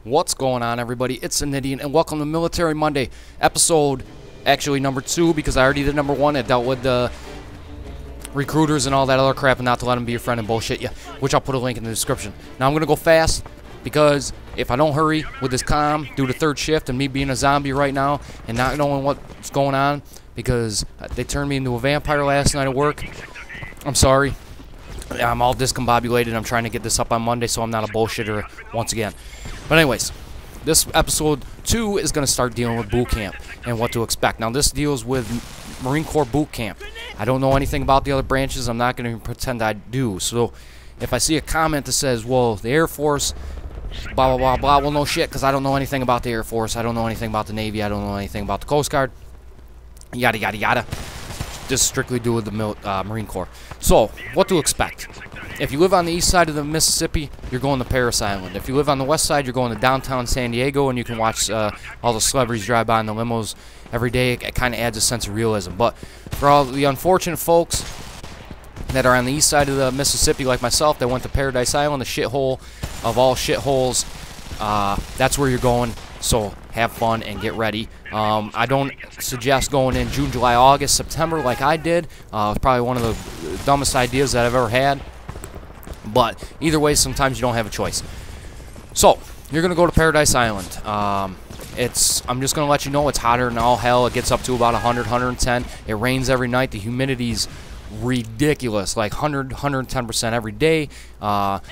What's going on, everybody? It's TheNidien, and welcome to Military Monday, episode, actually number 2, because I already did number 1. It dealt with the recruiters and all that other crap, and not to let them be your friend and bullshit you, which I'll put a link in the description. Now, I'm going to go fast, because if I don't hurry with this comm, due to third shift and me being a zombie right now, and not knowing what's going on, because they turned me into a vampire last night at work, I'm sorry. I'm all discombobulated. I'm trying to get this up on Monday so I'm not a bullshitter once again. But anyways, this episode 2 is going to start dealing with boot camp and what to expect. Now, this deals with Marine Corps boot camp. I don't know anything about the other branches. I'm not going to pretend I do. So if I see a comment that says, well, the Air Force, blah, blah, blah, blah, well, no shit, because I don't know anything about the Air Force. I don't know anything about the Navy. I don't know anything about the Coast Guard. Yada, yada, yada. Just strictly do with the Marine Corps. So, what to expect? If you live on the east side of the Mississippi, you're going to Parris Island. If you live on the west side, you're going to downtown San Diego, and you can watch all the celebrities drive by in the limos every day. It kind of adds a sense of realism. But for all the unfortunate folks that are on the east side of the Mississippi, like myself, that went to Paradise Island, the shithole of all shitholes, that's where you're going. So have fun and get ready. I don't suggest going in June, July, August, September like I did. It's probably one of the dumbest ideas that I've ever had. But either way, sometimes you don't have a choice. So you're gonna go to Paradise Island. I'm just gonna let you know it's hotter than all hell. It gets up to about 100, 110. It rains every night. The humidity's ridiculous, like 100, 110% every day.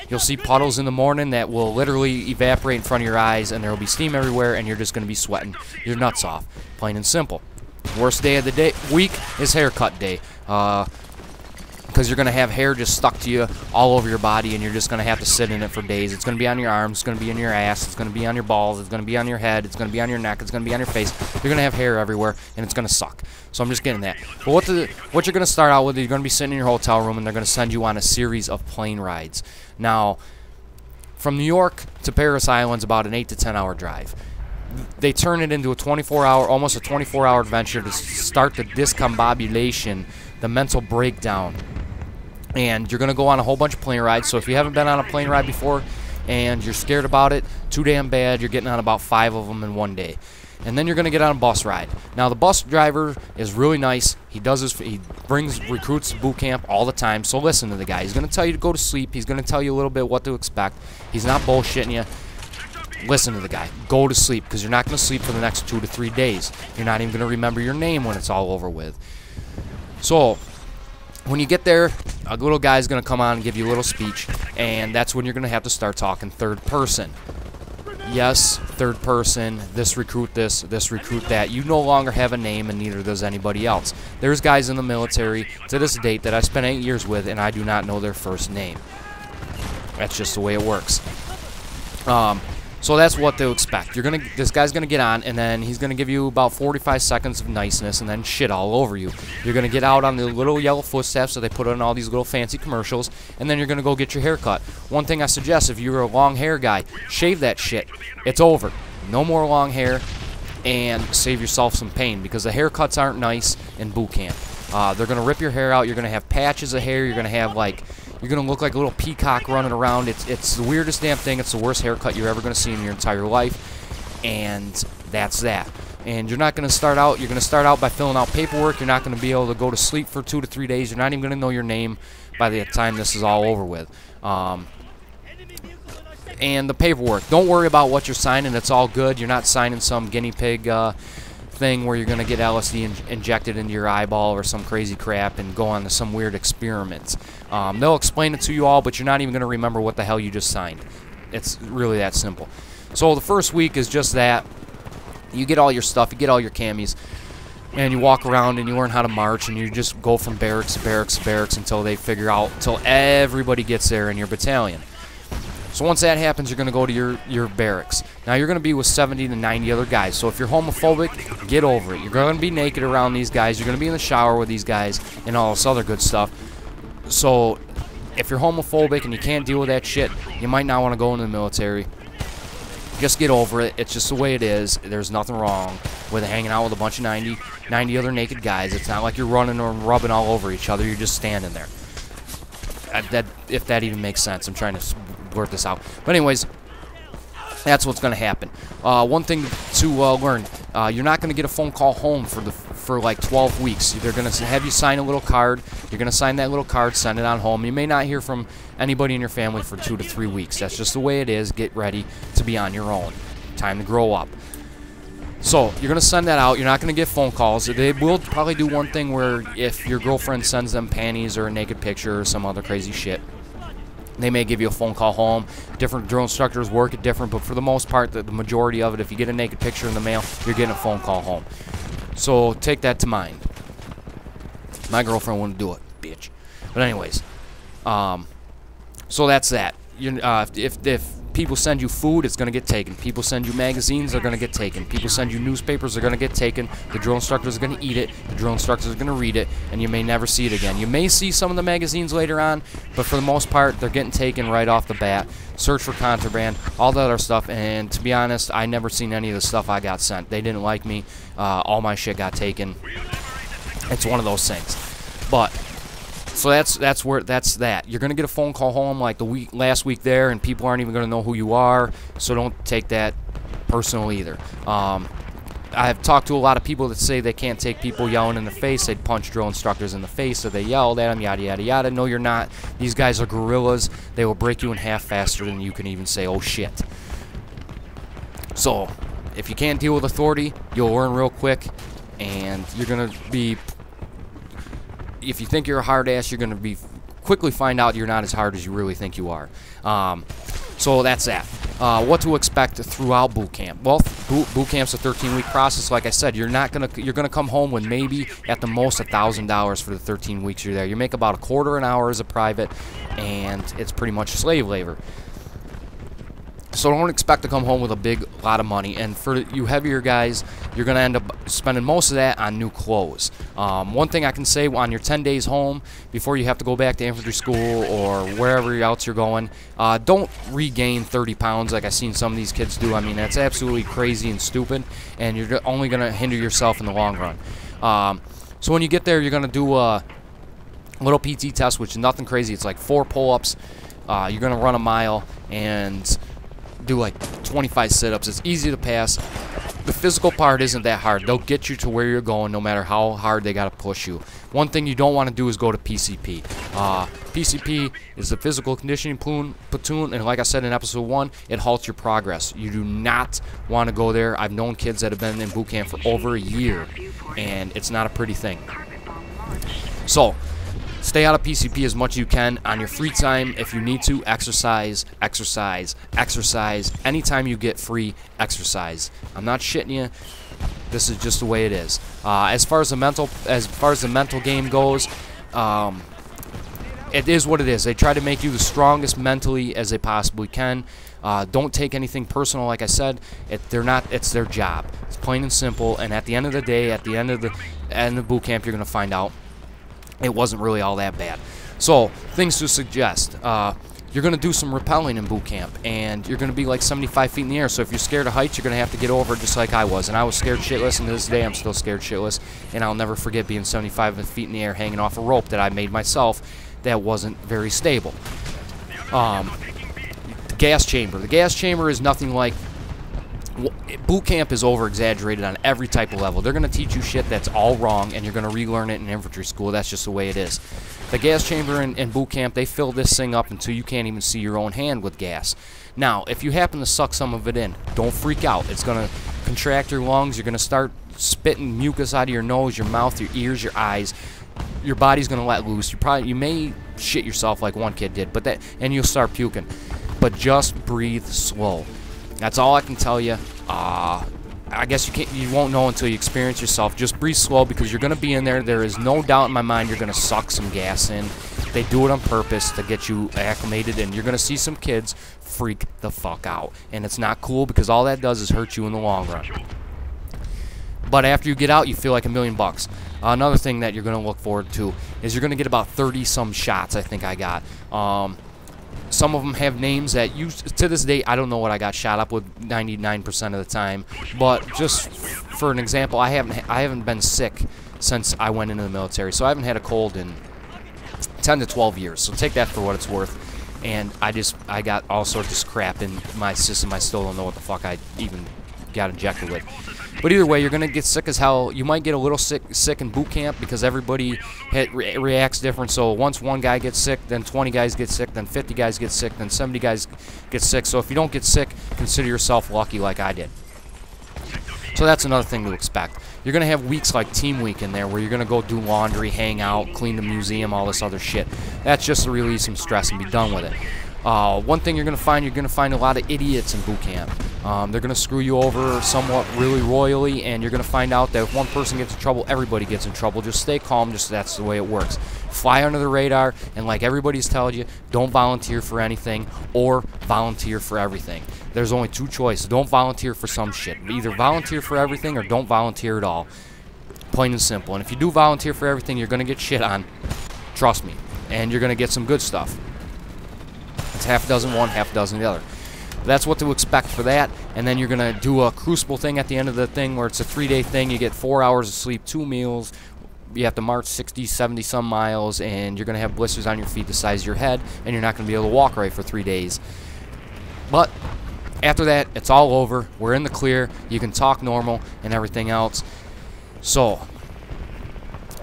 You'll see puddles in the morning that will literally evaporate in front of your eyes, and there will be steam everywhere, and you're just going to be sweating your nuts off, plain and simple. Worst day of the week is haircut day, because you're going to have hair just stuck to you all over your body, and you're just going to have to sit in it for days. It's going to be on your arms, it's going to be in your ass, it's going to be on your balls, it's going to be on your head, it's going to be on your neck, it's going to be on your face. You're going to have hair everywhere, and it's going to suck. So I'm just getting that. But what you're going to start out with, you're going to be sitting in your hotel room, and they're going to send you on a series of plane rides. Now, from New York to Parris Island is about an 8 to 10 hour drive. They turn it into a 24-hour, almost a 24-hour adventure to start the discombobulation, the mental breakdown. And you're going to go on a whole bunch of plane rides. So if you haven't been on a plane ride before and you're scared about it, too damn bad, you're getting on about 5 of them in one day. And then you're going to get on a bus ride. Now, the bus driver is really nice. He brings recruits to boot camp all the time. So listen to the guy. He's going to tell you to go to sleep. He's going to tell you a little bit what to expect. He's not bullshitting you. Listen to the guy. Go to sleep, because you're not going to sleep for the next 2 to 3 days. You're not even going to remember your name when it's all over with. So when you get there, a little guy's going to come on and give you a little speech, and that's when you're going to have to start talking third person. Yes, third person, this recruit that. You no longer have a name, and neither does anybody else. There's guys in the military to this date that I spent 8 years with, and I do not know their first name. That's just the way it works. So that's what to expect. This guy's gonna get on, and then he's gonna give you about 45 seconds of niceness, and then shit all over you. You're gonna get out on the little yellow footsteps that they put on all these little fancy commercials, and then you're gonna go get your hair cut. One thing I suggest, if you're a long hair guy, shave that shit. It's over. No more long hair, and save yourself some pain, because the haircuts aren't nice in boot camp. They're gonna rip your hair out. You're gonna have patches of hair. You're gonna have you're going to look like a little peacock running around. It's the weirdest damn thing. It's the worst haircut you're ever going to see in your entire life. And that's that. And you're not going to start out. You're going to start out by filling out paperwork. You're not going to be able to go to sleep for 2 to 3 days. You're not even going to know your name by the time this is all over with. And the paperwork. Don't worry about what you're signing. It's all good. You're not signing some guinea pig thing where you're going to get LSD injected into your eyeball or some crazy crap and go on to some weird experiments. They'll explain it to you all, but you're not even going to remember what the hell you just signed. It's really that simple. So the first week is just that. You get all your stuff, you get all your camis, and you walk around and you learn how to march, and you just go from barracks to barracks to barracks until they figure out, until everybody gets there in your battalion. So once that happens, you're going to go to your barracks. Now, you're going to be with 70 to 90 other guys. So if you're homophobic, get over it. You're going to be naked around these guys. You're going to be in the shower with these guys and all this other good stuff. So if you're homophobic and you can't deal with that shit, you might not want to go into the military. Just get over it. It's just the way it is. There's nothing wrong with hanging out with a bunch of 90 other naked guys. It's not like you're running or rubbing all over each other. You're just standing there. If that even makes sense. I'm trying to blurt this out. But anyways, that's what's going to happen. One thing to learn, you're not going to get a phone call home for like 12 weeks. They're going to have you sign a little card. You're going to sign that little card, send it on home. You may not hear from anybody in your family for 2 to 3 weeks. That's just the way it is. Get ready to be on your own. Time to grow up. So you're going to send that out. You're not going to get phone calls. They will probably do one thing where if your girlfriend sends them panties or a naked picture or some other crazy shit, they may give you a phone call home. Different drill instructors work it different, but for the most part, the majority of it, if you get a naked picture in the mail, you're getting a phone call home. So take that to mind. My girlfriend wouldn't do it, bitch. But anyways, so that's that. If people send you food, it's going to get taken. People send you magazines, they're going to get taken. People send you newspapers, they're going to get taken. The drill instructors are going to eat it. The drill instructors are going to read it, and you may never see it again. You may see some of the magazines later on, but for the most part, they're getting taken right off the bat. Search for contraband, all that other stuff, and to be honest, I never seen any of the stuff I got sent. They didn't like me. All my shit got taken. It's one of those things. But so that's that. You're gonna get a phone call home like the last week there, and people aren't even gonna know who you are. So don't take that personal either. I've talked to a lot of people that say they can't take people yelling in the face. They'd punch drill instructors in the face, so they yelled at them, yada yada yada. No, you're not. These guys are gorillas. They will break you in half faster than you can even say, "Oh shit." So if you can't deal with authority, you'll learn real quick, and you're gonna be. If you think you're a hard ass, you're going to quickly find out you're not as hard as you really think you are. So that's that. What to expect throughout boot camp? Well, boot camp's a 13-week process. Like I said, you're gonna come home with maybe at the most $1,000 for the 13 weeks you're there. You make about a quarter an hour as a private, and it's pretty much slave labor. So don't expect to come home with a big lot of money. And for you heavier guys, you're going to end up spending most of that on new clothes. One thing I can say, on your 10 days home, before you have to go back to infantry school or wherever else you're going, don't regain 30 pounds like I've seen some of these kids do. I mean, that's absolutely crazy and stupid, and you're only going to hinder yourself in the long run. So when you get there, you're going to do a little PT test, which is nothing crazy. It's like 4 pull-ups. You're going to run a mile and do like 25 sit-ups. It's easy to pass. The physical part isn't that hard. They'll get you to where you're going no matter how hard they got to push you. One thing you don't want to do is go to PCP. PCP is the physical conditioning platoon, and like I said in episode 1, it halts your progress. You do not want to go there. I've known kids that have been in boot camp for over a year, and it's not a pretty thing. So stay out of PCP as much as you can. On your free time, if you need to, exercise, exercise, exercise. Anytime you get free, exercise. I'm not shitting you. This is just the way it is. As far as the mental game goes, it is what it is. They try to make you the strongest mentally as they possibly can. Don't take anything personal. Like I said, it's their job. It's plain and simple. And at the end of the day, at the end of the boot camp, you're gonna find out it wasn't really all that bad. So, things to suggest. You're going to do some rappelling in boot camp, and you're going to be like 75 feet in the air. So if you're scared of heights, you're going to have to get over it just like I was. And I was scared shitless, and to this day I'm still scared shitless. And I'll never forget being 75 feet in the air hanging off a rope that I made myself that wasn't very stable. The gas chamber. The gas chamber is nothing like... Boot camp is over-exaggerated on every type of level. They're going to teach you shit that's all wrong, and you're going to relearn it in infantry school. That's just the way it is. The gas chamber in boot camp, they fill this thing up until you can't even see your own hand with gas. Now, if you happen to suck some of it in, don't freak out. It's going to contract your lungs. You're going to start spitting mucus out of your nose, your mouth, your ears, your eyes. Your body's going to let loose. You may shit yourself like one kid did, and you'll start puking. But just breathe slow. That's all I can tell you. I guess you won't know until you experience yourself. Just breathe slow because you're going to be in there. There is no doubt in my mind you're going to suck some gas in. They do it on purpose to get you acclimated, and you're going to see some kids freak the fuck out. And it's not cool because all that does is hurt you in the long run. But after you get out, you feel like $1,000,000. Another thing that you're going to look forward to is you're going to get about 30-some shots, I think I got. Some of them have names that to this day, I don't know what I got shot up with 99% of the time. But just for an example, I haven't been sick since I went into the military. So I haven't had a cold in 10 to 12 years. So take that for what it's worth. And I got all sorts of crap in my system. I still don't know what the fuck I even got injected with. But either way, you're going to get sick as hell. You might get a little sick in boot camp because everybody reacts different. So once one guy gets sick, then 20 guys get sick, then 50 guys get sick, then 70 guys get sick. So if you don't get sick, consider yourself lucky like I did. So that's another thing to expect. You're going to have weeks like Team Week in there where you're going to go do laundry, hang out, clean the museum, all this other shit. That's just to relieve some stress and be done with it. One thing you're going to find a lot of idiots in boot camp. They're going to screw you over somewhat really royally, and you're going to find out that if one person gets in trouble, everybody gets in trouble. Just stay calm. Just that's the way it works. Fly under the radar, and like everybody's telling you, don't volunteer for anything or volunteer for everything. There's only two choices. Don't volunteer for some shit. Either volunteer for everything or don't volunteer at all. Plain and simple. And if you do volunteer for everything, you're going to get shit on. Trust me. And you're going to get some good stuff. It's half a dozen one, half a dozen the other. That's what to expect for that. And then you're going to do a crucible thing at the end of the thing where it's a 3-day thing. You get 4 hours of sleep, 2 meals. You have to march 60, 70 some miles, and you're going to have blisters on your feet the size of your head, and you're not going to be able to walk right for 3 days. But after that, it's all over. We're in the clear. You can talk normal and everything else. So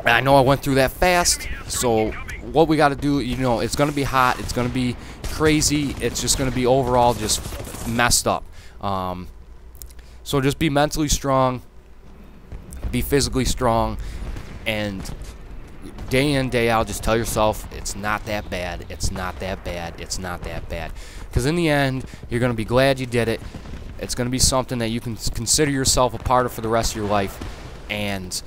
I know I went through that fast. So what we got to do, you know, it's going to be hot. It's going to be crazy. It's just going to be overall just messed up. So just be mentally strong. Be physically strong. And day in, day out, just tell yourself, it's not that bad, it's not that bad, it's not that bad. Because in the end, you're going to be glad you did it. It's going to be something that you can consider yourself a part of for the rest of your life. And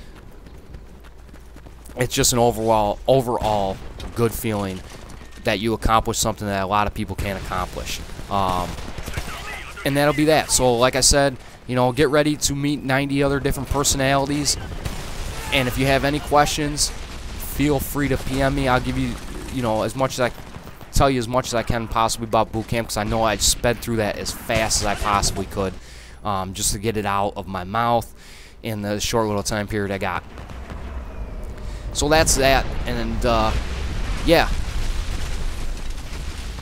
it's just an overall good feeling that you accomplished something that a lot of people can't accomplish. And that'll be that. So like I said, you know, get ready to meet 90 other different personalities. And if you have any questions, feel free to PM me. I'll give you, you know, as much as tell you as much as I can possibly about boot camp, because I know I sped through that as fast as I possibly could, just to get it out of my mouth in the short little time period I got. So that's that, and yeah,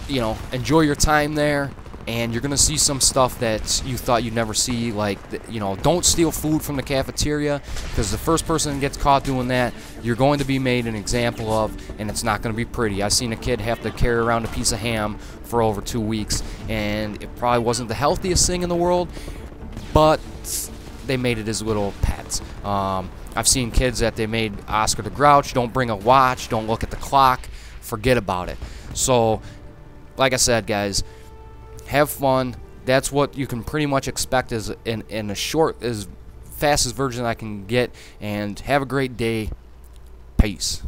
you know, enjoy your time there. And you're going to see some stuff that you thought you'd never see, like, you know, don't steal food from the cafeteria, because the first person that gets caught doing that, you're going to be made an example of, and it's not going to be pretty. I've seen a kid have to carry around a piece of ham for over 2 weeks, and it probably wasn't the healthiest thing in the world, but they made it his little pet. I've seen kids that they made Oscar the Grouch, don't bring a watch, don't look at the clock, forget about it. So, like I said, guys, have fun. That's what you can pretty much expect as in a short, as fastest version I can get. And have a great day. Peace.